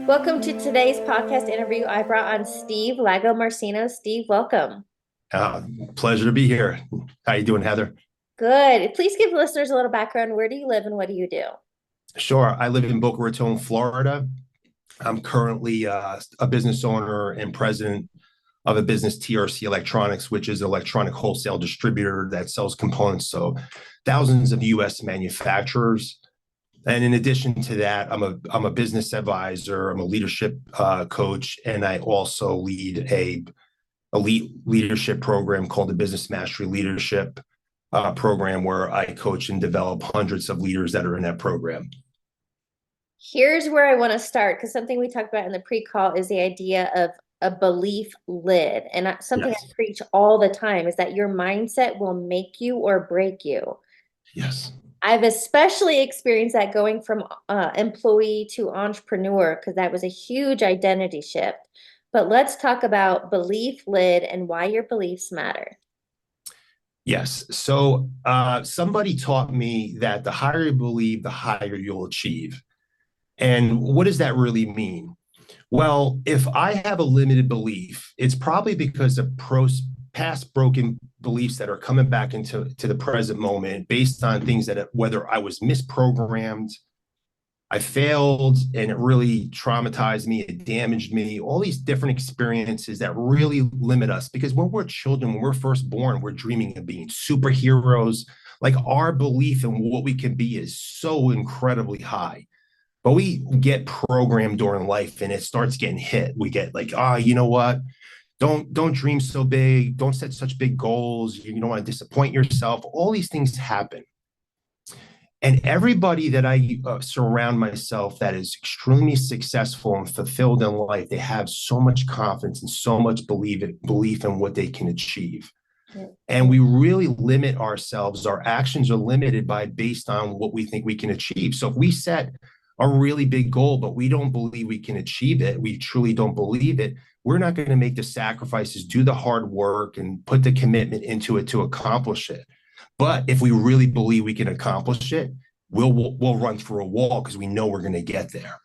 Welcome to today's podcast interview. I brought on Steve Lagomarsino. Steve, welcome. Uh, Pleasure to be here. How you doing, Heather? Good. Please give listeners a little background. Where do you live and what do you do? Sure. I live in Boca Raton, Florida. I'm currently a business owner and president of a business, TRC Electronics, which is an electronic wholesale distributor that sells components to thousands of U.S. manufacturers. And in addition to that, I'm a business advisor. I'm a leadership coach, and I also lead a elite leadership program called the Business Mastery Leadership program, where I coach and develop hundreds of leaders that are in that program. Here's where I want to start because something we talked about in the pre-call is the idea of a belief lid. And something I Yes. preach all the time is that your mindset will make you or break you. Yes. I've especially experienced that going from employee to entrepreneur because that was a huge identity shift. But let's talk about belief lid and why your beliefs matter. Yes. So somebody taught me that the higher you believe, the higher you'll achieve. And what does that really mean? Well, if I have a limited belief, it's probably because of past broken beliefs that are coming back into the present moment based on things that whether I was misprogrammed, I failed, and it really traumatized me, it damaged me, all these different experiences that really limit us. Because when we're children, when we're first born, we're dreaming of being superheroes. Like our belief in what we can be is so incredibly high. But we get programmed during life and it starts getting hit. We get like, you know what? Don't dream so big. Don't set such big goals. You don't want to disappoint yourself. All these things happen. And everybody that I surround myself that is extremely successful and fulfilled in life, they have so much confidence and so much belief in what they can achieve. Yeah. And we really limit ourselves. Our actions are limited by based on what we think we can achieve. So if we set a really big goal, but we don't believe we can achieve it, we truly don't believe it, we're not going to make the sacrifices, do the hard work, and put the commitment into it to accomplish it. But if we really believe we can accomplish it, we'll run through a wall because we know we're going to get there.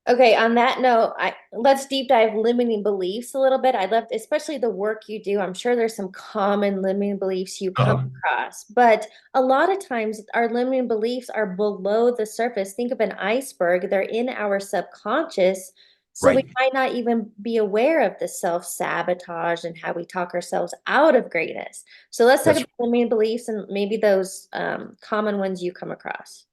Okay, on that note, let's deep dive limiting beliefs a little bit. I love, especially the work you do. I'm sure there's some common limiting beliefs you come Uh-huh. across, but a lot of times our limiting beliefs are below the surface. Think of an iceberg, they're in our subconscious, so we Right. might not even be aware of the self-sabotage and how we talk ourselves out of greatness. So let's talk That's about limiting beliefs and maybe those common ones you come across.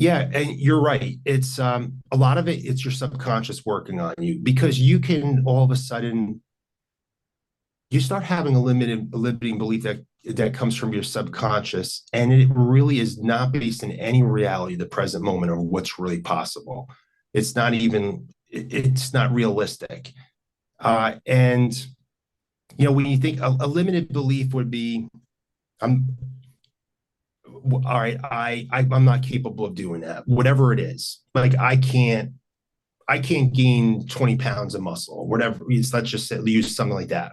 Yeah, and you're right. It's a lot of it, it's your subconscious working on you because you can all of a sudden you start having a limiting belief that comes from your subconscious, and it really is not based in any reality, the present moment, or what's really possible. It's not realistic. And when you think a limited belief would be, I'm all right, I'm not capable of doing that, whatever it is. Like I can't gain 20 pounds of muscle, whatever. Let's just use something like that.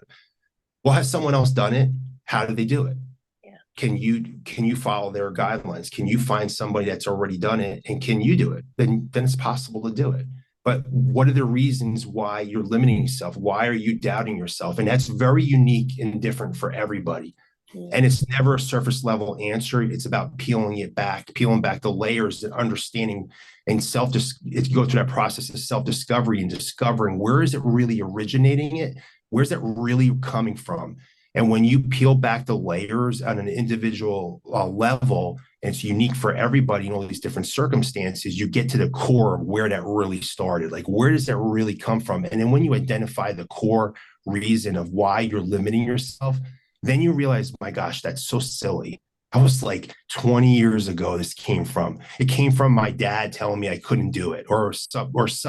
Well, has someone else done it? How did they do it? Yeah. Can you follow their guidelines? Can you find somebody that's already done it, and can you do it? Then it's possible to do it. But what are the reasons why you're limiting yourself? Why are you doubting yourself? And that's very unique and different for everybody. Yeah. And it's never a surface level answer. It's about peeling back the layers and understanding and if you go through that process of self-discovery and discovering where is it really originating it? Where's it really coming from? And when you peel back the layers on an individual level, and it's unique for everybody in all these different circumstances, you get to the core of where that really started. Like, where does that really come from? And then when you identify the core reason of why you're limiting yourself, then you realize, my gosh, that's so silly. I was like 20 years ago, this came from. It came from my dad telling me I couldn't do it, or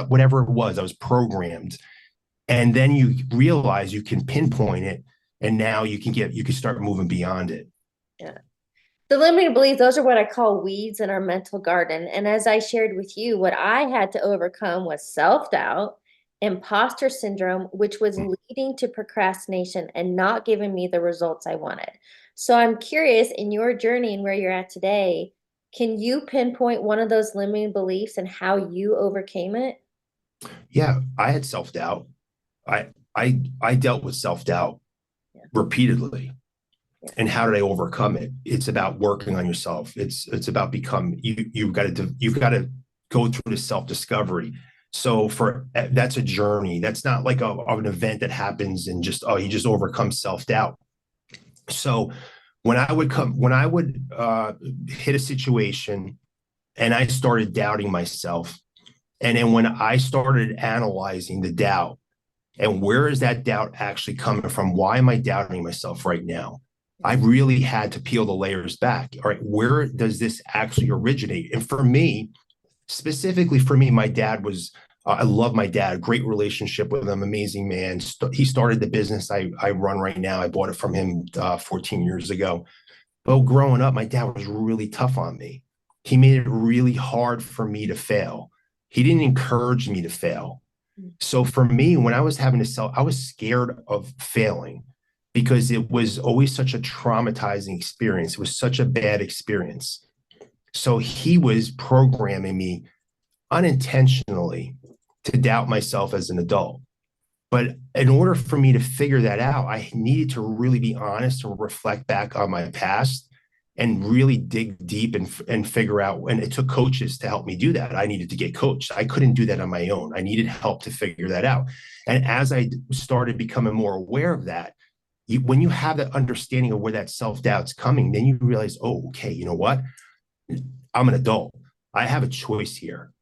whatever it was. I was programmed. And then you realize you can pinpoint it, and now you can start moving beyond it. Yeah. The limiting beliefs, those are what I call weeds in our mental garden. And as I shared with you, what I had to overcome was self-doubt, imposter syndrome, which was leading to procrastination and not giving me the results I wanted. So I'm curious in your journey and where you're at today, Can you pinpoint one of those limiting beliefs and how you overcame it? Yeah, I had self-doubt. I dealt with self-doubt Yeah, repeatedly. yeah, And how did I overcome it? It's about working on yourself. It's about you've got to go through the self-discovery. So for that's a journey. That's not like an event that happens and just you just overcome self-doubt. So when I would hit a situation and I started doubting myself, and then when I started analyzing the doubt and where is that doubt actually coming from? Why am I doubting myself right now? I yeah. really had to peel the layers back. All right, where does this actually originate? And for me, specifically for me, my dad was, I love my dad, great relationship with him, amazing man. He started the business I run right now. I bought it from him 14 years ago. But growing up, my dad was really tough on me. He made it really hard for me to fail. He didn't encourage me to fail. So for me, when I was having to sell, I was scared of failing because it was always such a traumatizing experience. It was such a bad experience. So he was programming me unintentionally to doubt myself as an adult. But in order for me to figure that out, I needed to really be honest and reflect back on my past and really dig deep and figure out. And it took coaches to help me do that. I needed to get coached. I couldn't do that on my own. I needed help to figure that out. And as I started becoming more aware of that, when you have that understanding of where that self doubt's coming, then you realize, oh, okay, you know what? I'm an adult. I have a choice here.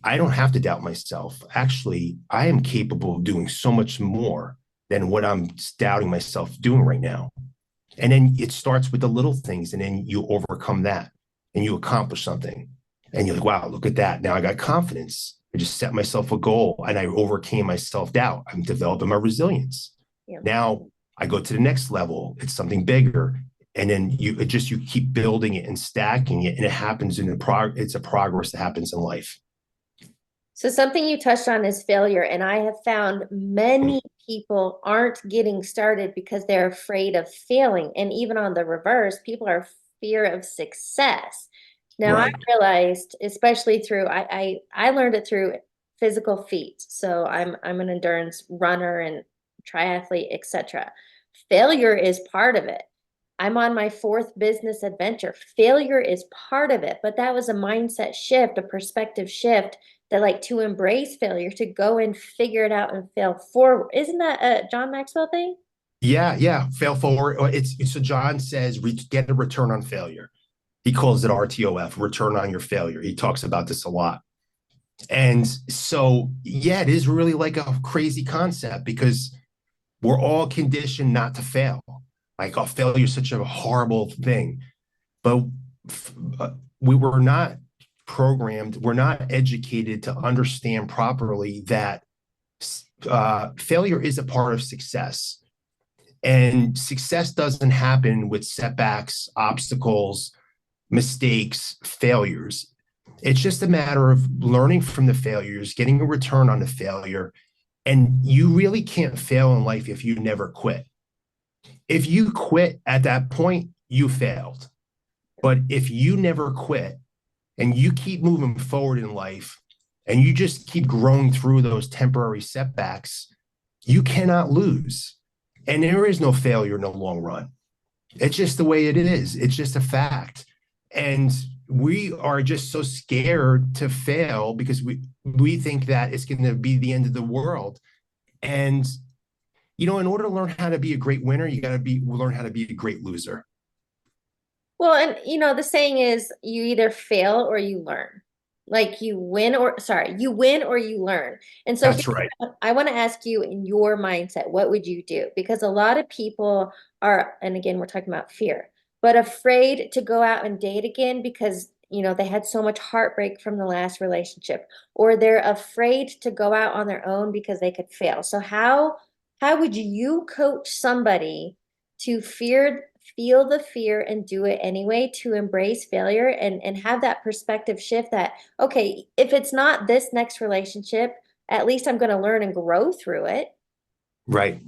I don't have to doubt myself. Actually, I am capable of doing so much more than what I'm doubting myself doing right now. And then it starts with the little things, and then you overcome that and you accomplish something. And you're like, wow, look at that. Now I got confidence. I just set myself a goal and I overcame my self doubt. I'm developing my resilience. Yeah. Now I go to the next level. It's something bigger. And then you keep building it and stacking it. And it happens it's a progress that happens in life. So something you touched on is failure, and I have found many people aren't getting started because they're afraid of failing. And even on the reverse, people are fear of success. Now I Right. realized, especially through I learned it through physical feats. So I'm an endurance runner and triathlete, etc. Failure is part of it. I'm on my fourth business adventure. Failure is part of it, but that was a mindset shift, a perspective shift that like to embrace failure, to go and figure it out and fail forward. Isn't that a John Maxwell thing? Yeah, yeah. Fail forward. So John says get a return on failure. He calls it RTOF, return on your failure. He talks about this a lot. And so, yeah, it is really like a crazy concept because we're all conditioned not to fail. Like, oh, failure is such a horrible thing. But uh, we were not programmed, we're not educated to understand properly that failure is a part of success. And success doesn't happen with setbacks, obstacles, mistakes, failures. It's just a matter of learning from the failures, getting a return on the failure. And you really can't fail in life if you never quit. If you quit at that point, you failed. But if you never quit and you keep moving forward in life and you just keep growing through those temporary setbacks, you cannot lose. And there is no failure in the long run. It's just the way it is. It's just a fact. And we are just so scared to fail because we think that it's going to be the end of the world. And in order to learn how to be a great winner, you got to be learn how to be a great loser. Well, and the saying is you either fail or you learn. Like you win or you learn. And so That's here, right. I want to ask you in your mindset, what would you do? Because a lot of people are, and again, we're talking about fear, but afraid to go out and date again because, they had so much heartbreak from the last relationship, or they're afraid to go out on their own because they could fail. So how would you coach somebody to feel the fear and do it anyway, to embrace failure and have that perspective shift that, okay, if it's not this next relationship, at least I'm going to learn and grow through it. Right.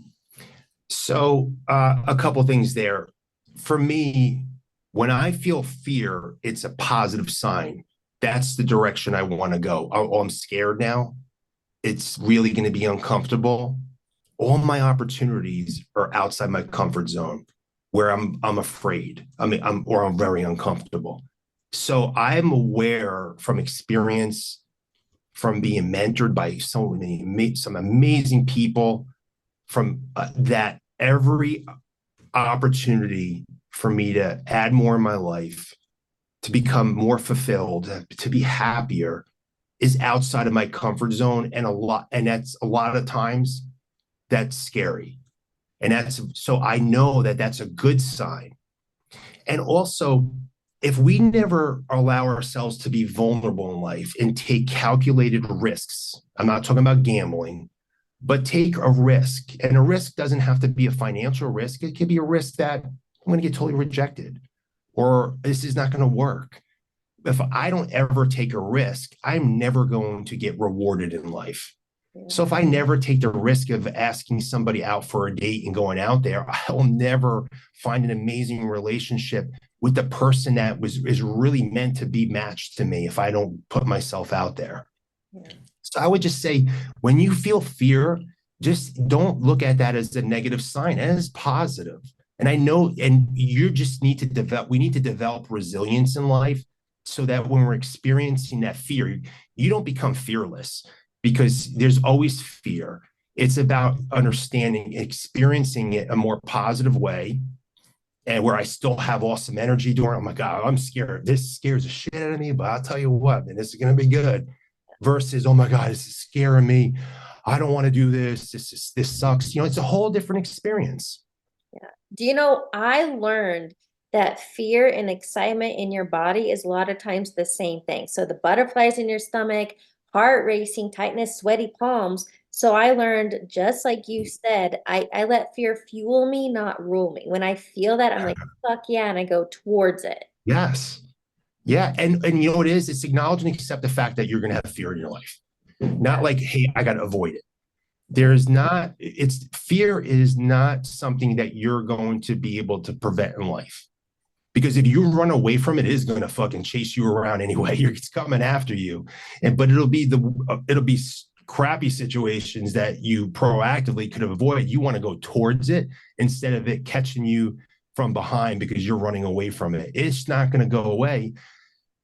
So a couple things there. For me, When I feel fear, it's a positive sign. That's the direction I want to go. Oh, I'm scared now. It's really going to be uncomfortable. All my opportunities are outside my comfort zone where I'm afraid. I mean, I'm very uncomfortable. So I'm aware from experience, from being mentored by some amazing people, from that every opportunity for me to add more in my life, to become more fulfilled, to be happier, is outside of my comfort zone, and that's a lot of times that's scary. And that's so I know that that's a good sign. And also, if we never allow ourselves to be vulnerable in life and take calculated risks, I'm not talking about gambling, but take a risk. And a risk doesn't have to be a financial risk. It could be a risk that I'm going to get totally rejected or this is not going to work. If I don't ever take a risk, I'm never going to get rewarded in life. Yeah. So if I never take the risk of asking somebody out for a date and going out there, I'll never find an amazing relationship with the person that is really meant to be matched to me if I don't put myself out there. Yeah. So I would just say when you feel fear, just don't look at that as a negative sign, as positive. And I know, and you just need to develop, we need to develop resilience in life so that when we're experiencing that fear, you don't become fearless because there's always fear. It's about understanding, experiencing it a more positive way, and where I still have awesome energy during. Oh my God, I'm scared. This scares the shit out of me, but I'll tell you what, man, this is going to be good. Versus, oh my God, this is scaring me. I don't want to do this. This sucks. It's a whole different experience. Yeah. Do you know, I learned that fear and excitement in your body is a lot of times the same thing. So the butterflies in your stomach, heart racing, tightness, sweaty palms. So I learned, just like you said, I let fear fuel me, not rule me. When I feel that, I'm like, fuck yeah, and I go towards it. Yes. Yeah. And you know what it is? It's acknowledge and accept the fact that you're going to have fear in your life. Not Yeah. like, hey, I got to avoid it. Yeah. There's not, it's fear is not something that you're going to be able to prevent in life. Because if you run away from it, it is going to fucking chase you around anyway. It's coming after you, but it'll be crappy situations that you proactively could avoid. You want to go towards it instead of it catching you from behind because you're running away from it. It's not going to go away.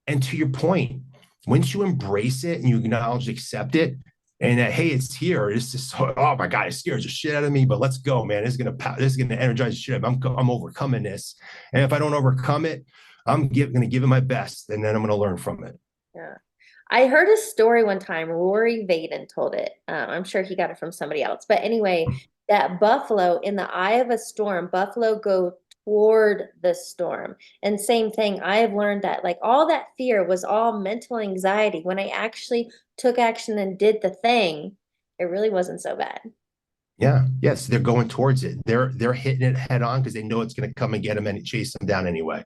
And to your point, once you embrace it and you acknowledge, accept it, and that hey, it's here. It's just oh my God, it scares the shit out of me. But let's go, man. This is gonna energize the shit. I'm overcoming this. And if I don't overcome it, gonna give it my best, and then I'm gonna learn from it. Yeah. I heard a story one time. Rory Vaden told it. I'm sure he got it from somebody else. But anyway, that buffalo in the eye of a storm, buffalo go toward the storm. And same thing, I have learned that like all that fear was all mental anxiety. When I actually took action and did the thing, it really wasn't so bad. Yeah, yes, they're going towards it. They're hitting it head on because they know it's gonna come and get them and chase them down anyway.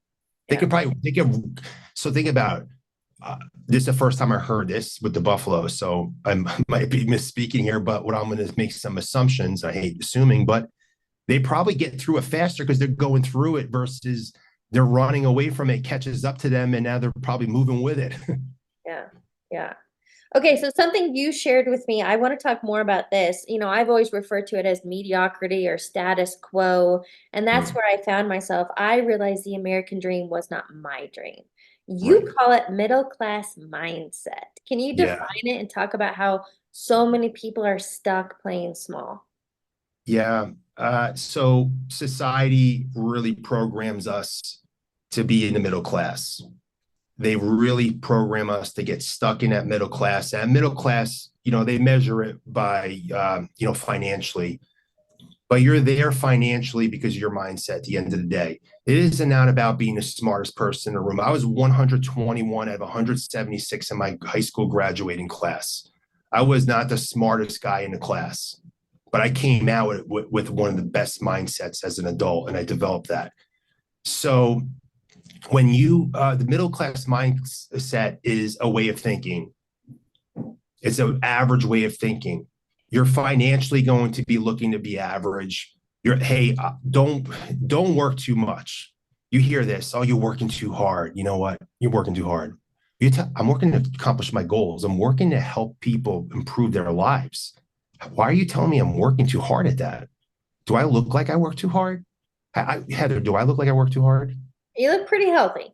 They Yeah. could probably they could. So think about this is the first time I heard this with the Buffalo, so I might be misspeaking here, but what I'm going to make some assumptions. I hate assuming, but they probably get through it faster because they're going through it versus they're running away from it, catches up to them, and now they're probably moving with it. Yeah. Yeah. Okay, so something you shared with me, I want to talk more about this. You know, I've always referred to it as mediocrity or status quo, and that's Mm, where I found myself. I realized the American dream was not my dream. You right. call it middle class mindset. Can you define Yeah. it and talk about how so many people are stuck playing small? Yeah. So society really programs us to be in the middle class. They really program us to get stuck in that middle class. And middle class, they measure it by, financially, but you're there financially because of your mindset at the end of the day. It is not about being the smartest person in the room. I was 121 out of 176 in my high school graduating class. I was not the smartest guy in the class, but I came out with one of the best mindsets as an adult, and I developed that. So when the middle class mindset is a way of thinking. It's an average way of thinking. You're financially going to be looking to be average. Hey, don't work too much. You hear this, oh, you're working too hard. You know what? You're working too hard. I'm working to accomplish my goals. I'm working to help people improve their lives. Why are you telling me I'm working too hard at that? Do I look like I work too hard? Heather, do I look like I work too hard? You look pretty healthy.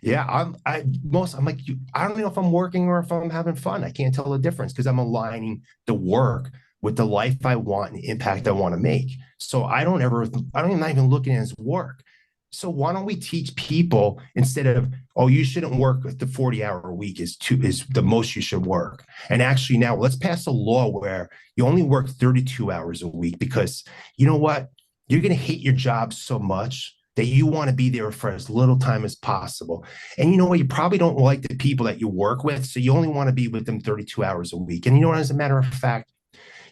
Yeah, I'm like you, I don't know if I'm working or if I'm having fun. I can't tell the difference because I'm aligning the work with the life I want and the impact I want to make. So I don't even not even looking at it as work. So why don't we teach people instead of, oh, you shouldn't work the 40-hour week is the most you should work. And actually now let's pass a law where you only work 32 hours a week because you know what? You're going to hate your job so much that you want to be there for as little time as possible. And you know what? You probably don't like the people that you work with. So you only want to be with them 32 hours a week. And you know what? As a matter of fact,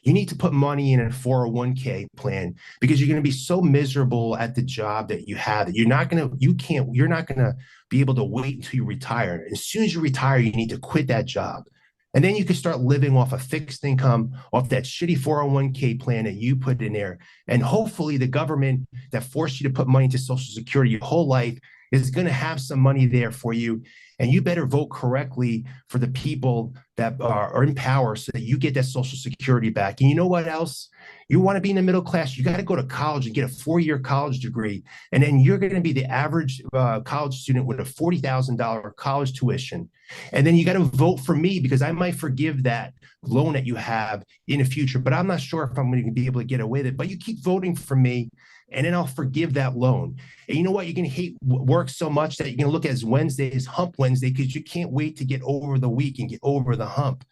you need to put money in a 401k plan because you're going to be so miserable at the job that you have that you're not going to be able to wait until you retire. As soon as you retire, you need to quit that job. And then you can start living off a fixed income, off that shitty 401k plan that you put in there. And hopefully, the government that forced you to put money into Social Security your whole life is going to have some money there for you. And you better vote correctly for the people that are in power so that you get that Social Security back. And you know what else? You want to be in the middle class, you got to go to college and get a 4-year college degree. And then you're going to be the average college student with a $40,000 college tuition. And then you got to vote for me because I might forgive that loan that you have in the future, but I'm not sure if I'm going to be able to get away with it. But you keep voting for me, and then I'll forgive that loan. And you know what? You're going to hate work so much that you're going to look at as Wednesday as hump Wednesday because you can't wait to get over the week and get over the hump.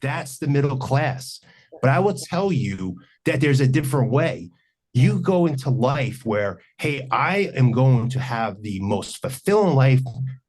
That's the middle class. But I will tell you that there's a different way. You go into life where, hey, I am going to have the most fulfilling life.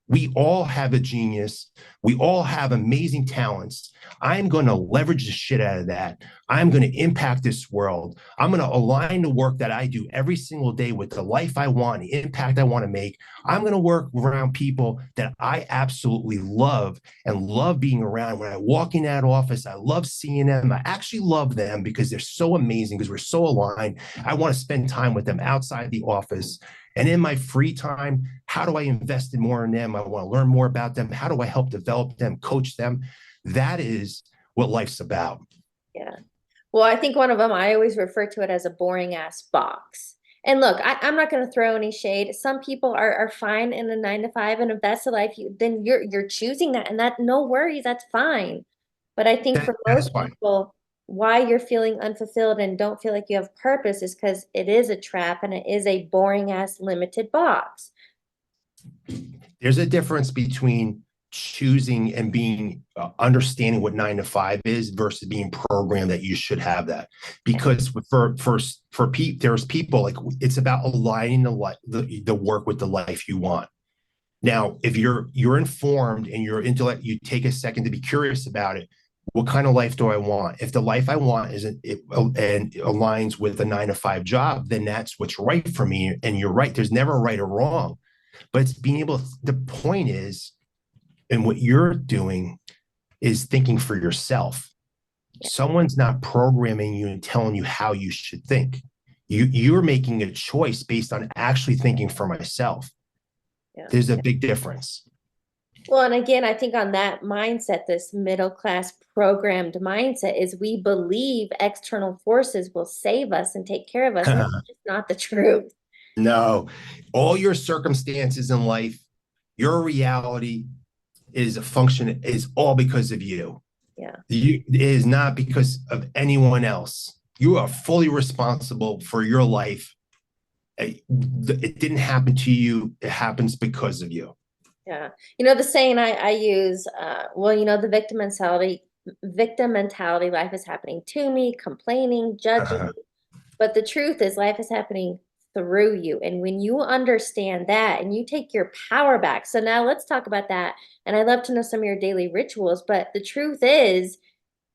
We all have a genius. We all have amazing talents. I'm going to leverage the shit out of that. I'm going to impact this world. I'm going to align the work that I do every single day with the life I want, the impact I want to make. I'm going to work around people that I absolutely love and love being around. When I walk in that office, I love seeing them. I actually love them because they're so amazing, because we're so aligned. I want to spend time with them outside the office. And in my free time, how do I invest in more in them? I want to learn more about them. How do I help develop them, coach them? That is what life's about. Yeah. Well, I think one of them, I always refer to it as a boring ass box. And look, I'm not going to throw any shade. Some people are fine in a 9 to 5, and if that's the life then you're choosing that, and that no worries, that's fine. But I think for That is most fine. people, why you're feeling unfulfilled and don't feel like you have purpose is because it is a trap and it is a boring ass limited box. There's a difference between choosing and being understanding what 9 to 5 is versus being programmed that you should have that. Because there's people like it's about aligning the work with the life you want. Now, if you're informed and you're intellect, you take a second to be curious about it. What kind of life do I want? If the life I want isn't it, and aligns with a 9 to 5 job, then that's what's right for me. And you're right. There's never a right or wrong, but it's being able. The point is, and what you're doing is thinking for yourself. Yeah. Someone's not programming you and telling you how you should think. You're making a choice based on actually thinking for myself. Yeah. There's a big difference. Well, and again, I think on that mindset, this middle class programmed mindset is we believe external forces will save us and take care of us. And that's just not the truth. No, all your circumstances in life, your reality is a function, is all because of you. Yeah. It is not because of anyone else. You are fully responsible for your life. It didn't happen to you. It happens because of you. Yeah. The saying I use, well, the victim mentality, life is happening to me, complaining, judging. But the truth is life is happening through you. And when you understand that and you take your power back. So now let's talk about that. And I'd love to know some of your daily rituals. But the truth is,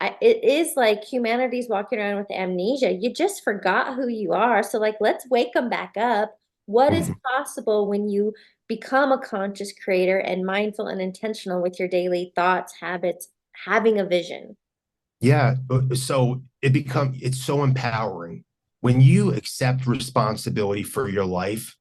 it is like humanity's walking around with amnesia. You just forgot who you are. So, like, let's wake them back up. What is possible when you become a conscious creator and mindful and intentional with your daily thoughts, habits, having a vision? Yeah. So it's so empowering when you accept responsibility for your life.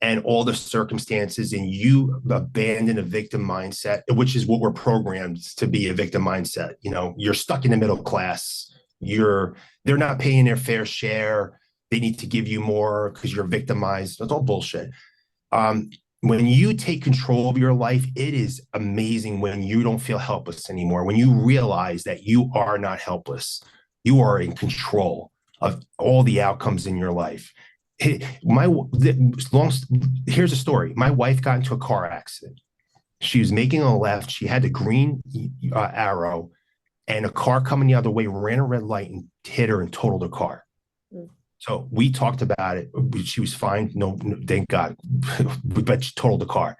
and all the circumstances, and you abandon a victim mindset, which is what we're programmed to be, a victim mindset. You know, you're stuck in the middle class. They're not paying their fair share. They need to give you more because you're victimized. That's all bullshit. Um, when you take control of your life, it is amazing when you don't feel helpless anymore. When you realize that you are not helpless, you are in control of all the outcomes in your life. My long Here's a story. My wife got into a car accident. She was making a left. She had the green arrow, and a car coming the other way ran a red light and hit her and totaled her car. Mm. So we talked about it. She was fine. No, thank God. But she totaled the car.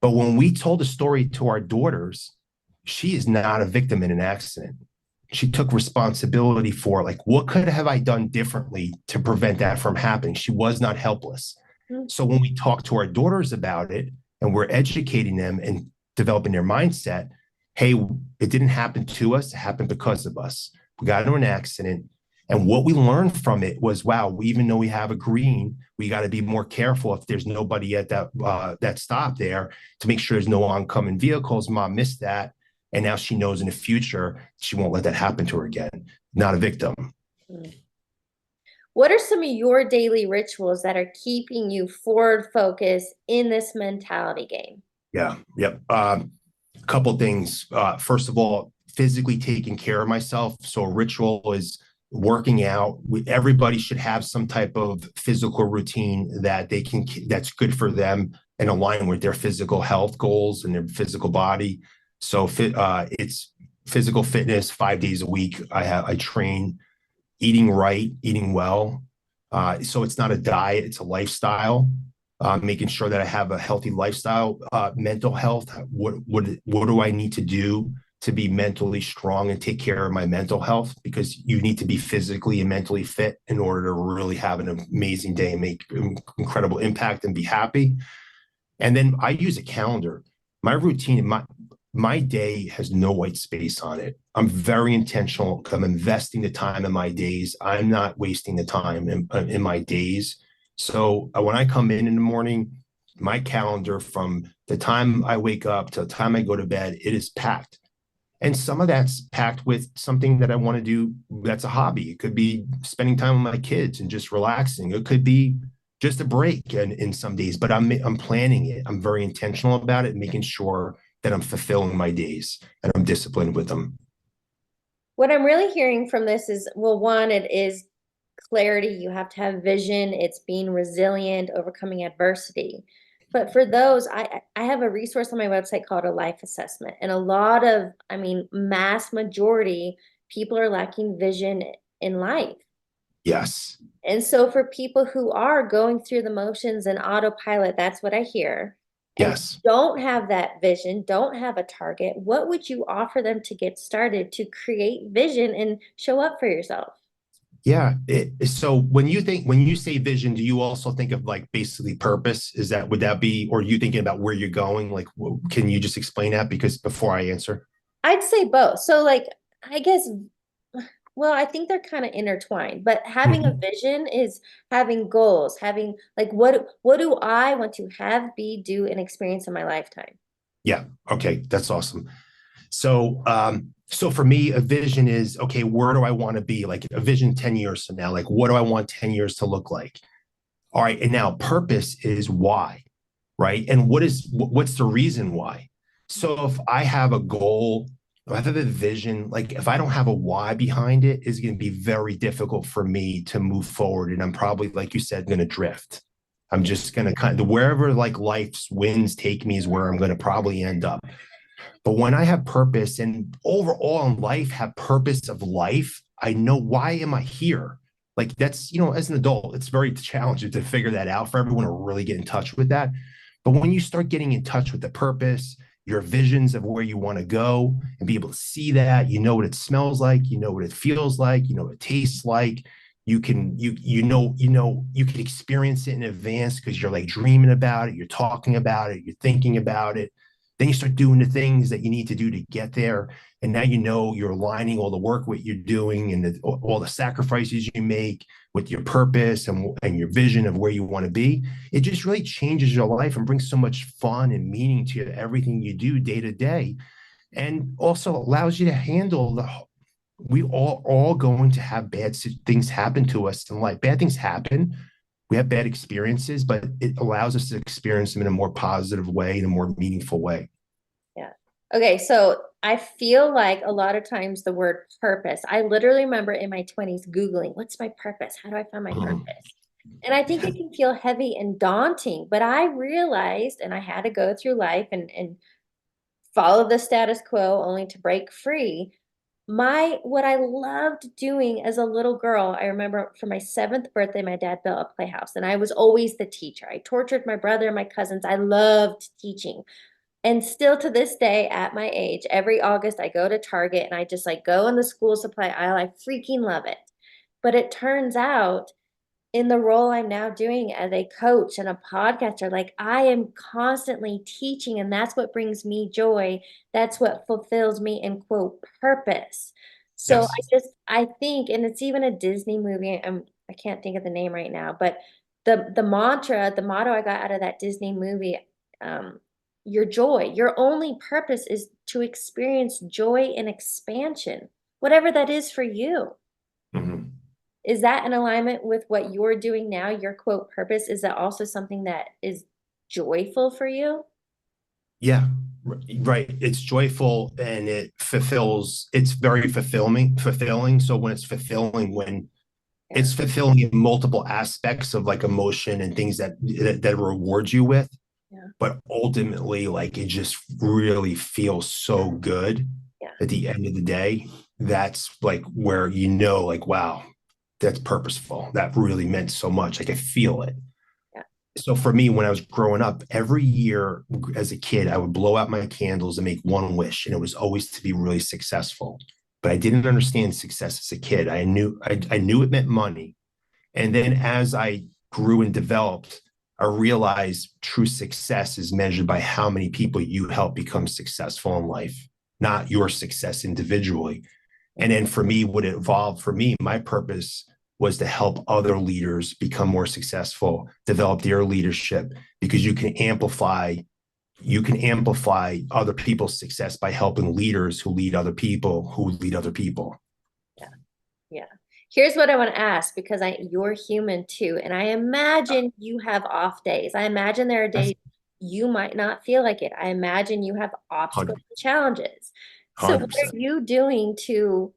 But when we told the story to our daughters, she is not a victim in an accident. She took responsibility for, like, what could have I done differently to prevent that from happening? She was not helpless. Mm. So when we talk to our daughters about it and we're educating them and developing their mindset, hey, it didn't happen to us, it happened because of us. We got into an accident. And what we learned from it was, wow, even though we have a green, we got to be more careful if there's nobody at that stop there to make sure there's no oncoming vehicles. Mom missed that, and now she knows in the future she won't let that happen to her again. Not a victim. Mm. What are some of your daily rituals that are keeping you forward focused in this mentality game? Yeah, yep. A couple things. First of all, physically taking care of myself. So a ritual is working out. Everybody should have some type of physical routine that they can that's good for them and align with their physical health goals and their physical body. So it's physical fitness 5 days a week. I train, eating right, eating well. So it's not a diet; it's a lifestyle. Making sure that I have a healthy lifestyle, mental health. What do I need to do to be mentally strong and take care of my mental health? Because you need to be physically and mentally fit in order to really have an amazing day and make incredible impact and be happy. And then I use a calendar. My routine, my day has no white space on it. I'm very intentional. I'm investing the time in my days. I'm not wasting the time in my days. So when I come in the morning, my calendar from the time I wake up to the time I go to bed, it is packed. And some of that's packed with something that I want to do that's a hobby. It could be spending time with my kids and just relaxing. It could be just a break in some days, but I'm planning it. I'm very intentional about it, making sure that I'm fulfilling my days and I'm disciplined with them. What I'm really hearing from this is, well, one, it is clarity. You have to have vision. It's being resilient, overcoming adversity. But for those, I have a resource on my website called a life assessment. And a lot of, I mean, mass majority, people are lacking vision in life. Yes. And so for people who are going through the motions and autopilot, that's what I hear, and Yes. don't have that vision, don't have a target, what would you offer them to get started to create vision and show up for yourself? Yeah. So when you say vision, do you also think of like basically purpose? Would that be, or are you thinking about where you're going? Like, can you just explain that? Because before I answer. I'd say both. So like, I guess, well, I think they're kind of intertwined, but having a Mhm. vision is having goals, having like what do I want to have, be, do, and experience in my lifetime? Yeah. Okay. That's awesome. So for me, a vision is, okay, where do I want to be? Like a vision 10 years from now, like what do I want 10 years to look like? All right. And now purpose is why, right? And what's the reason why? So if I have a goal, if I have a vision, like if I don't have a why behind it, it's going to be very difficult for me to move forward. And I'm probably, like you said, going to drift. I'm just going to kind of, wherever like life's winds take me is where I'm going to probably end up. But when I have purpose and overall in life have purpose of life, I know, why am I here? Like that's, as an adult, it's very challenging to figure that out for everyone to really get in touch with that. But when you start getting in touch with the purpose, your visions of where you want to go and be able to see that, you know what it smells like, you know what it feels like, you know what it tastes like. You can experience it in advance because you're like dreaming about it, you're talking about it, you're thinking about it. Then you start doing the things that you need to do to get there. And now you know you're aligning all the work what you're doing and all the sacrifices you make with your purpose and your vision of where you want to be. It just really changes your life and brings so much fun and meaning to everything you do day to day, and also allows you to handle the we all going to have bad things happen to us in life. Bad things happen. We have bad experiences, but it allows us to experience them in a more positive way, in a more meaningful way. Yeah. Okay, so I feel like a lot of times the word purpose, I literally remember in my 20s Googling, what's my purpose? How do I find my purpose? And I think it can feel heavy and daunting, but I realized, and I had to go through life and follow the status quo only to break free. What I loved doing as a little girl, I remember for my seventh birthday, my dad built a playhouse, and I was always the teacher. I tortured my brother and my cousins. I loved teaching. And still to this day, at my age, every August I go to Target and I just like go in the school supply aisle. I freaking love it. But it turns out in the role I'm now doing as a coach and a podcaster, like I am constantly teaching, and that's what brings me joy. That's what fulfills me in quote purpose. So Yes. I think, and it's even a Disney movie. I can't think of the name right now, but the mantra, the motto I got out of that Disney movie, um, your joy, your only purpose is to experience joy and expansion, whatever that is for you. Mm-hmm. Is that in alignment with what you're doing now, your quote purpose? Is that also something that is joyful for you? Yeah, right. It's joyful and it fulfills. It's very fulfilling. So when it's fulfilling, when Yeah, it's fulfilling in multiple aspects of like emotion and things that rewards you with, yeah, but ultimately, like it just really feels so good yeah, at the end of the day. That's like where like, wow, that's purposeful. That really meant so much. Like I feel it. yeah, So for me, when I was growing up, every year as a kid, I would blow out my candles and make one wish, and it was always to be really successful. But I didn't understand success as a kid. I knew it meant money, and then as I grew and developed, I realized true success is measured by how many people you help become successful in life, not your success individually. And then for me, what it evolved for me, my purpose was to help other leaders become more successful, develop their leadership, because you can amplify other people's success by helping leaders who lead other people who lead other people. yeah, yeah. Here's what I want to ask because you're human too, and I imagine you have off days. I imagine there are That's days you might not feel like it. I imagine you have obstacles 100, and challenges. So what are 100%. you doing to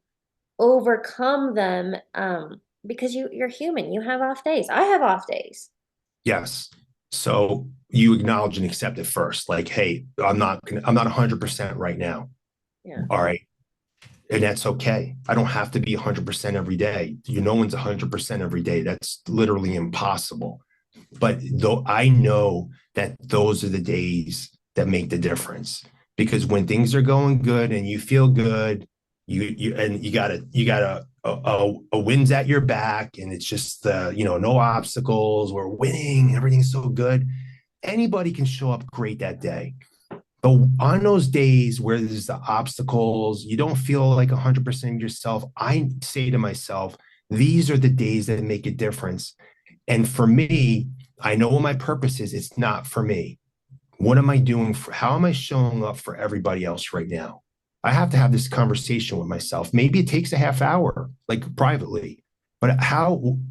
overcome them? Because you're human, you have off days. I have off days. Yes. So you acknowledge and accept it first. Like, hey, I'm not 100% right now. Yeah, All right. And that's okay. I don't have to be 100% every day. No one's 100% every day. That's literally impossible. But though I know that those are the days that make the difference, because when things are going good and you feel good, you got a wind's at your back, and it's just no obstacles. We're winning. Everything's so good. Anybody can show up great that day. But on those days where there's the obstacles, you don't feel like 100% yourself. I say to myself, these are the days that make a difference. And for me, I know what my purpose is. It's not for me. What am I doing for, how am I showing up for everybody else right now? I have to have this conversation with myself. Maybe it takes a half hour, like privately, but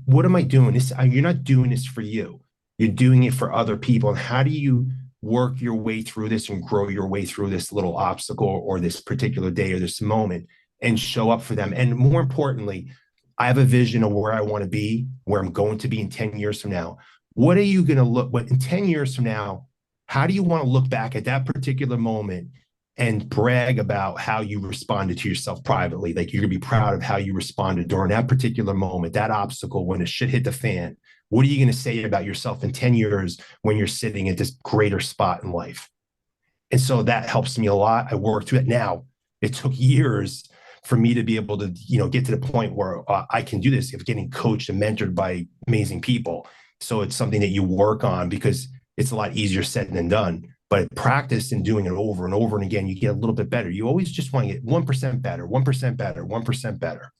what am I doing? You're not doing this for you. You're doing it for other people. And how do you work your way through this and grow your way through this little obstacle or this particular day or this moment and show up for them? And more importantly, I have a vision of where I want to be, where I'm going to be in 10 years from now. What are you going to what in 10 years from now? How do you want to look back at that particular moment and brag about how you responded to yourself privately? Like you're going to be proud of how you responded during that particular moment, that obstacle when the shit hit the fan. What are you going to say about yourself in 10 years when you're sitting at this greater spot in life? And so that helps me a lot. I work through it now. It took years for me to be able to, get to the point where I can do this of getting coached and mentored by amazing people. So it's something that you work on because it's a lot easier said than done. But practice and doing it over and over and again, you get a little bit better. You always just want to get 1% better, 1% better, 1% better.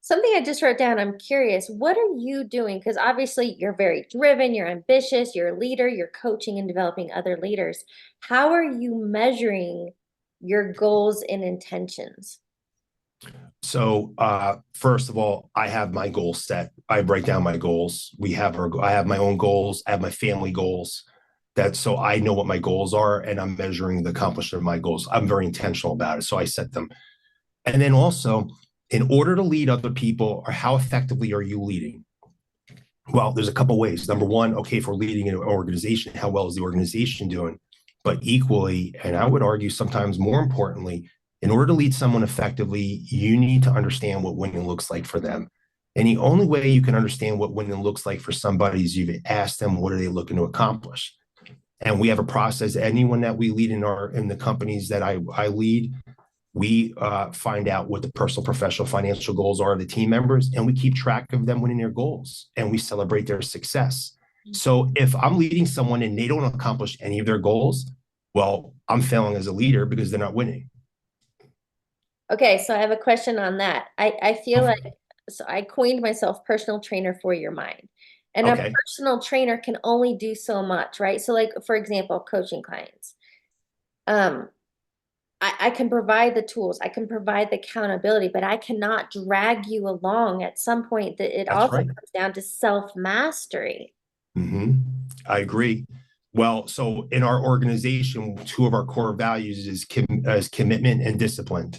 Something I just wrote down, I'm curious, what are you doing? Because obviously you're very driven, you're ambitious, you're a leader, you're coaching and developing other leaders. How are you measuring your goals and intentions? So first of all, I have my goals set. I write down my goals. I have my own goals. I have my family goals. That so I know what my goals are, and I'm measuring the accomplishment of my goals. I'm very intentional about it, so I set them. And then also, in order to lead other people, or how effectively are you leading? Well, there's a couple ways. Number one, okay, if we're leading an organization, how well is the organization doing? But equally, and I would argue sometimes more importantly, in order to lead someone effectively, you need to understand what winning looks like for them. And the only way you can understand what winning looks like for somebody is you've asked them what are they looking to accomplish. And we have a process. Anyone that we lead in the companies that I lead, we find out what the personal, professional, financial goals are of the team members, and we keep track of them winning their goals, and we celebrate their success. So if I'm leading someone and they don't accomplish any of their goals, well, I'm failing as a leader because they're not winning. Okay, so I have a question on that. I feel like so I coined myself personal trainer for your mind. And a Okay, personal trainer can only do so much, right? So like for example, coaching clients. Um, I can provide the tools, I can provide the accountability, but I cannot drag you along. At some point that it that's also right. comes down to self-mastery. Mm-hmm. I agree. Well, so in our organization, two of our core values is commitment and discipline.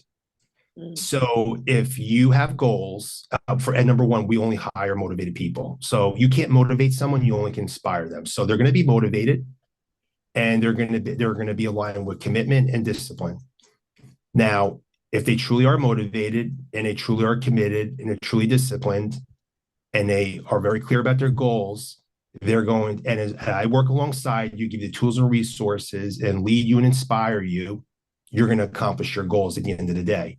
Mm. So if you have goals and number one, we only hire motivated people. So you can't motivate someone, you only can inspire them. So they're going to be motivated and they're going to be aligned with commitment and discipline. Now, if they truly are motivated and they truly are committed and they're truly disciplined and they are very clear about their goals, they're going and as I work alongside you, give you the tools and resources and lead you and inspire you, you're going to accomplish your goals at the end of the day.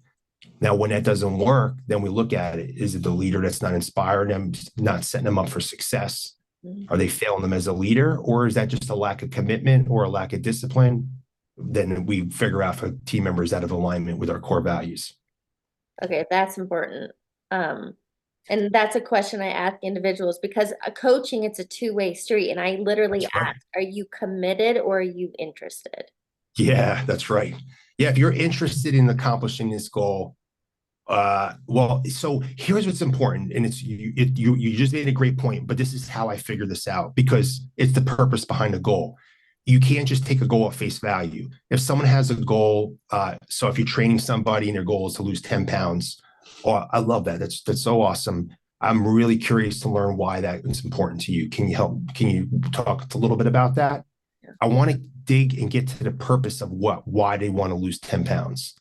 Now, when that doesn't work, then we look at it. Is it the leader that's not inspiring them, not setting them up for success? Mm. Are they failing them as a leader, or is that just a lack of commitment or a lack of discipline? Then we figure out if a team member is out of alignment with our core values. Okay, that's important. Um, and that's a question I ask individuals because a coaching, it's a two-way street. And I literally That's right. ask, are you committed or are you interested? Yeah, that's right. Yeah, if you're interested in accomplishing this goal, well, so here's what's important, and you just made a great point, but this is how I figure this out because it's the purpose behind the goal. You can't just take a goal at face value. If someone has a goal, so if you're training somebody and their goal is to lose 10 pounds, oh, I love that. That's so awesome. I'm really curious to learn why that is important to you. Can you help? Can you talk a little bit about that? Yeah. I want to dig and get to the purpose of why they want to lose 10 pounds.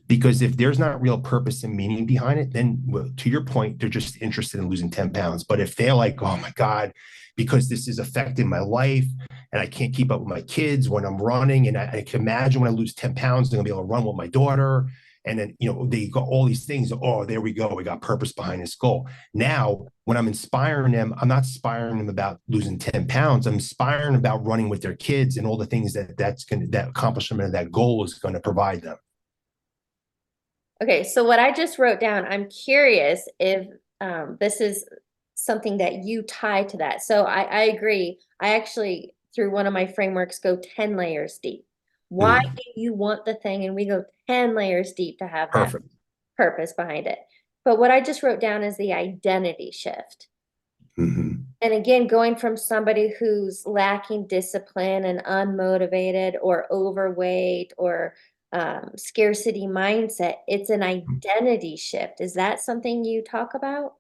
Because if there's not real purpose and meaning behind it, then well, to your point, they're just interested in losing 10 pounds. But if they're like, oh my God, because this is affecting my life and I can't keep up with my kids when I'm running, and I can imagine when I lose 10 pounds, I'm gonna be able to run with my daughter. And then, they got all these things. Oh, there we go. We got purpose behind this goal. Now, when I'm inspiring them, I'm not inspiring them about losing 10 pounds. I'm inspiring about running with their kids and all the things that accomplishment of that goal is going to provide them. Okay, so what I just wrote down, I'm curious if this is something that you tie to that. So I agree. I actually, through one of my frameworks, go 10 layers deep. Why Mm, do you want the thing? And we go 10 layers deep to have that perfect. purpose behind it. But what I just wrote down is the identity shift. Mm-hmm. And again, going from somebody who's lacking discipline and unmotivated or overweight or scarcity mindset, it's an identity shift. Is that something you talk about?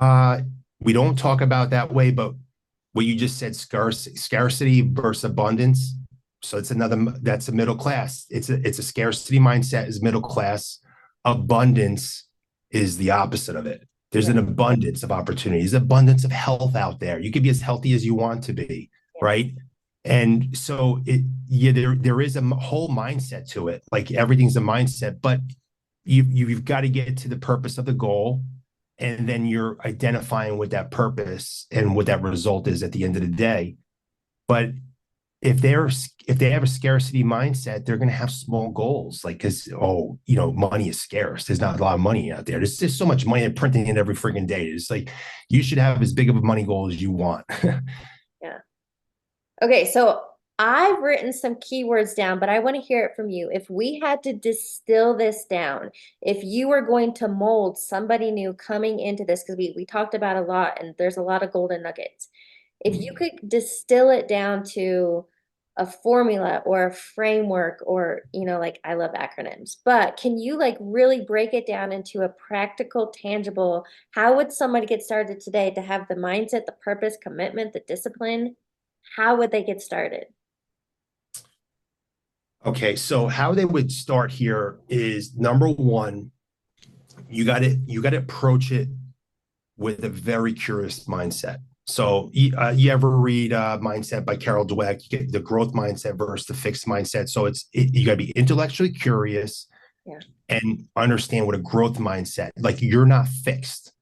Uh, we don't talk about that way, but what you just said, scarcity versus abundance. So that's a middle class. It's a scarcity mindset is middle class. Abundance is the opposite of it. There's Yeah, an abundance of opportunities, abundance of health out there. You can be as healthy as you want to be, yeah. right? And so yeah, there is a whole mindset to it. Like everything's a mindset, but you've got to get to the purpose of the goal, and then you're identifying what that purpose and what that result is at the end of the day. But if they're if they have a scarcity mindset, they're going to have small goals, like, because, oh, money is scarce, there's not a lot of money out there, there's just so much money, they're printing it every freaking day. It's like you should have as big of a money goal as you want. Yeah. Okay, so I've written some keywords down, but I want to hear it from you. If we had to distill this down, if you were going to mold somebody new coming into this, because we talked about a lot and there's a lot of golden nuggets. If you could distill it down to a formula or a framework, or, like, I love acronyms, but can you like really break it down into a practical, tangible, how would somebody get started today to have the mindset, the purpose, commitment, the discipline? How would they get started? Okay, so how they would start here is, number one, you got to approach it with a very curious mindset. So you ever read Mindset by Carol Dweck? You get the growth mindset versus the fixed mindset. So you got to be intellectually curious Yeah. and understand what a growth mindset. Like, you're not fixed.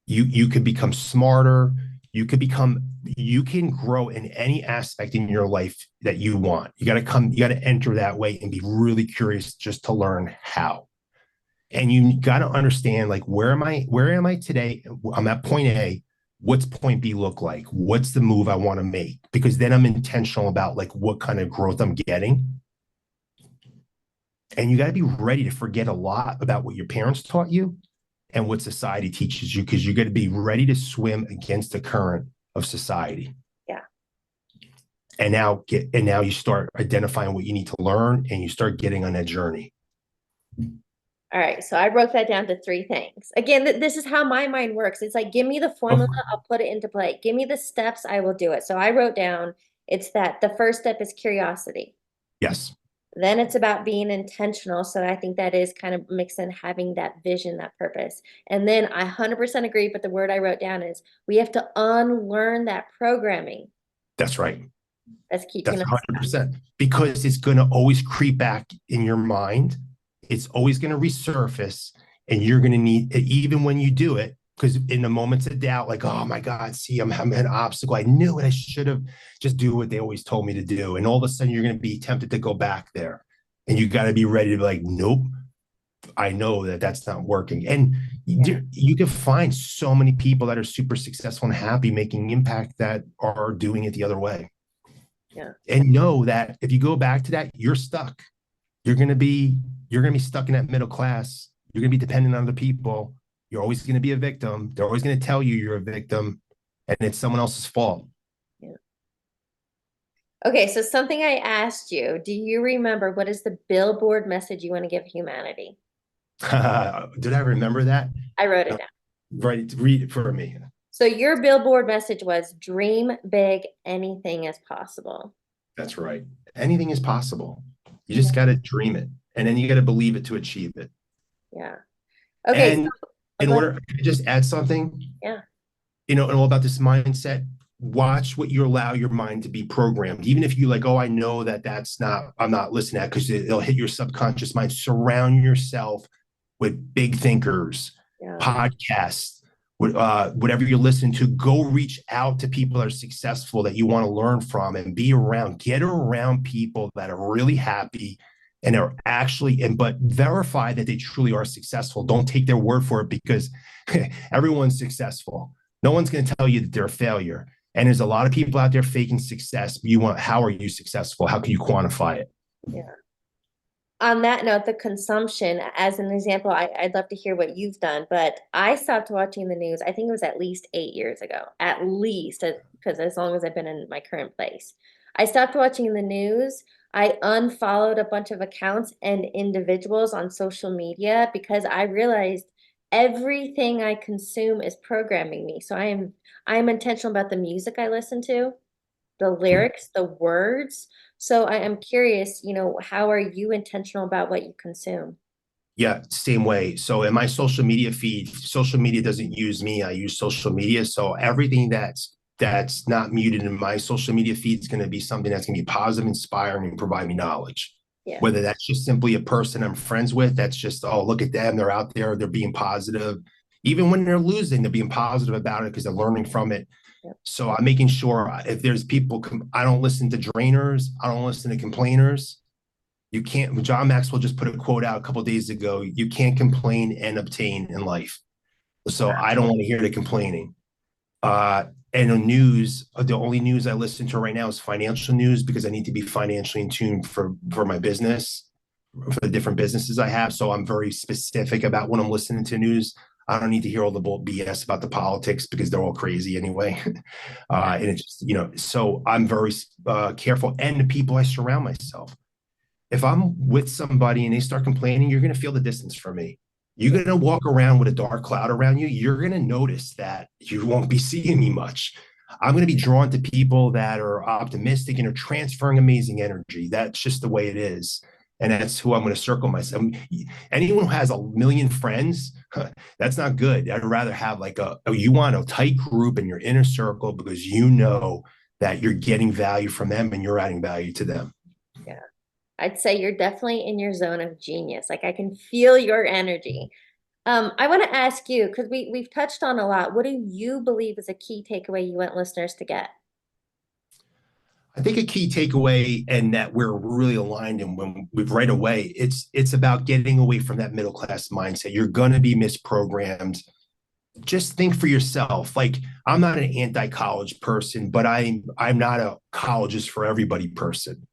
You could become smarter. You can grow in any aspect in your life that you want. You got to enter that way and be really curious just to learn how. And you got to understand, like, where am I today? I'm at point A. What's point B look like? What's the move I want to make? Because then I'm intentional about, like, what kind of growth I'm getting. And you got to be ready to forget a lot about what your parents taught you and what society teaches you, because you got to be ready to swim against the current of society. Yeah. And now you start identifying what you need to learn, and you start getting on that journey. All right. So I broke that down to three things. Again, this is how my mind works. It's like, give me the formula, Oh, I'll put it into play. Give me the steps, I will do it. So I wrote down, it's that the first step is curiosity. yes, Then it's about being intentional. So I think that is kind of mixing having that vision, that purpose. And then I 100% agree, but the word I wrote down is we have to unlearn that programming that's right. that's keeping That's us stuck. 100%, because it's going to always creep back in your mind. It's always going to resurface, and you're going to need, even when you do it, because in the moments of doubt, like, oh my God, see, I'm having an obstacle. I knew it. I should have just do what they always told me to do. And all of a sudden, you're going to be tempted to go back there. And you got to be ready to be like, nope, I know that that's not working. And Yeah. you can find so many people that are super successful and happy making impact that are doing it the other way. Yeah. And know that if you go back to that, you're stuck. You're going to be stuck in that middle class. You're going to be dependent on other people. You're always going to be a victim. They're always going to tell you you're a victim, and it's someone else's fault. Yeah. Okay, so something I asked you, do you remember what is the billboard message you want to give humanity? Did I remember that? I wrote it down. Right, read it for me. So your billboard message was dream big, anything is possible. That's right. Anything is possible. You Yeah. just got to dream it, and then you got to believe it to achieve it. Yeah. Okay, And so in go ahead. order to just add something, Yeah. and all about this mindset, watch what you allow your mind to be programmed. Even if you like, oh, I know that's not, I'm not listening to that, because it'll hit your subconscious mind. Surround yourself with big thinkers, Yeah. podcasts, whatever you're listening to. Go reach out to people that are successful that you want to learn from, and be around. Get around people that are really happy and are actually, but verify that they truly are successful. Don't take their word for it, because everyone's successful. No one's going to tell you that they're a failure. And there's a lot of people out there faking success. How are you successful? How can you quantify it? Yeah. On that note, the consumption, as an example, I'd love to hear what you've done, but I stopped watching the news. I think it was at least 8 years ago, at least, because as long as I've been in my current place. I stopped watching the news. I unfollowed a bunch of accounts and individuals on social media because I realized everything I consume is programming me. So I am intentional about the music I listen to, the lyrics, the words. So I am curious, how are you intentional about what you consume? Yeah, same way. So in my social media feed, social media doesn't use me. I use social media. So everything that's not muted in my social media feed is going to be something that's going to be positive, inspiring, and provide me knowledge. Yeah. Whether that's just simply a person I'm friends with, that's just, oh, look at them, they're out there, they're being positive. Even when they're losing, they're being positive about it because they're learning from it. Yep. So I'm making sure if there's people, I don't listen to drainers, I don't listen to complainers. You can't. John Maxwell just put a quote out a couple of days ago. You can't complain and obtain in life. So I don't want to hear the complaining. Uh, and the news, the only news I listen to right now is financial news because I need to be financially in tune for my business, for the different businesses I have. So I'm very specific about when I'm listening to news. I don't need to hear all the BS about the politics because they're all crazy anyway. And it just, so I'm very careful. And the people I surround myself. If I'm with somebody and they start complaining, you're going to feel the distance from me. You're Yeah. going to walk around with a dark cloud around you. You're going to notice that you won't be seeing me much. I'm going to be drawn to people that are optimistic and are transferring amazing energy. That's just the way it is. And that's who I'm going to circle myself. Anyone who has a million friends, that's not good. I'd rather have like you want a tight group in your inner circle because you know that you're getting value from them and you're adding value to them. Yeah. I'd say you're definitely in your zone of genius. Like I can feel your energy. I want to ask you, because we've touched on a lot, what do you believe is a key takeaway you want listeners to get? I think a key takeaway and that we're really aligned in when we right away, it's about getting away from that middle class mindset. You're gonna be misprogrammed. Just think for yourself. Like I'm not an anti-college person, but I'm not a college is for everybody person.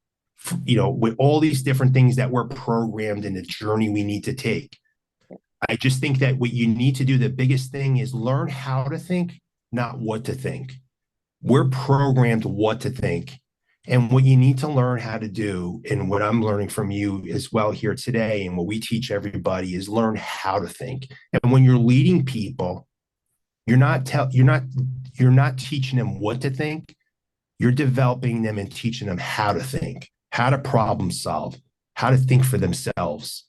With all these different things that we're programmed in the journey we need to take. I just think that what you need to do, the biggest thing is learn how to think, not what to think. We're programmed what to think. And what you need to learn how to do, and what I'm learning from you as well here today, and what we teach everybody is learn how to think. And when you're leading people, you're not teaching them what to think. You're developing them and teaching them how to think, how to problem solve, how to think for themselves.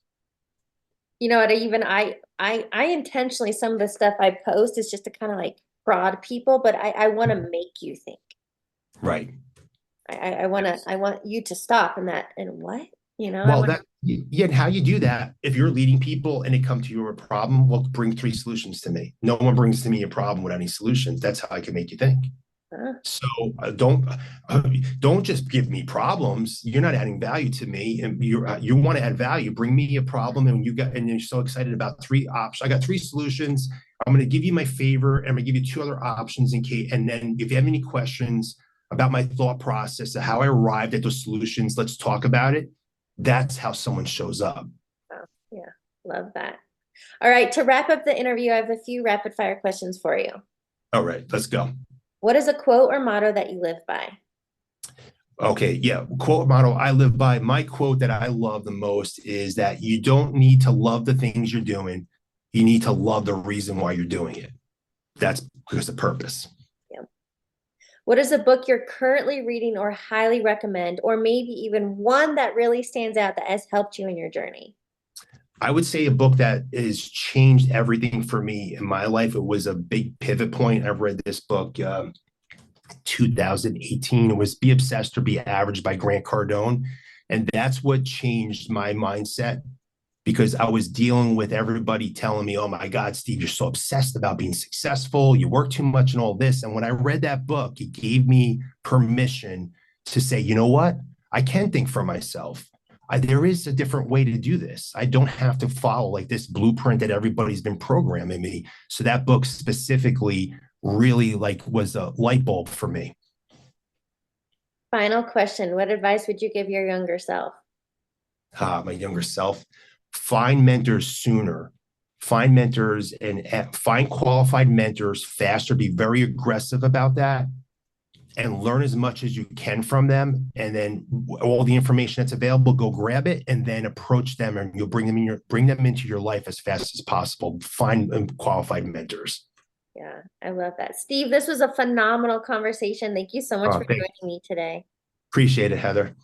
You know what, I intentionally, some of the stuff I post is just to kind of like prod people, but I want to make you think. Right. I want you to stop and that and what? I Well, want that yeah, and how you do that, if you're leading people and they come to you with a problem, well, bring three solutions to me. No one brings to me a problem with any solutions. That's how I can make you think. to, So don't just give me problems. You're not adding value to me, and you want to add value. Bring me a problem, and you're so excited about three options. I got three solutions. I'm going to give you my favor, and I'm going to give you two other options in case. And then if you have any questions about my thought process, how I arrived at those solutions, let's talk about it. That's how someone shows up. oh, yeah, love that. All right, to wrap up the interview, I have a few rapid fire questions for you. All right, let's go. What is a quote or motto that you live by? Okay, yeah. Quote motto I live by. My quote that I love the most is that you don't need to love the things you're doing. You need to love the reason why you're doing it. That's because of purpose. Yeah. What is a book you're currently reading or highly recommend, or maybe even one that really stands out that has helped you in your journey? I would say a book that has changed everything for me in my life. It was a big pivot point. I've read this book 2018. It was Be Obsessed or Be Average by Grant Cardone. And that's what changed my mindset because I was dealing with everybody telling me, oh my God, Steve, you're so obsessed about being successful. You work too much and all this. And when I read that book, it gave me permission to say, you know what? I can think for myself. There is a different way to do this. I don't have to follow like this blueprint that everybody's been programming me. So that book specifically really like was a light bulb for me. Final question. What advice would you give your younger self? My younger self, find mentors sooner, find mentors and find qualified mentors faster, be very aggressive about that and learn as much as you can from them. And then all the information that's available, go grab it and then approach them and you'll bring them into your life as fast as possible. Find qualified mentors. Yeah, I love that. Steve, this was a phenomenal conversation. Thank you so much for Thank joining me today. Appreciate it, Heather.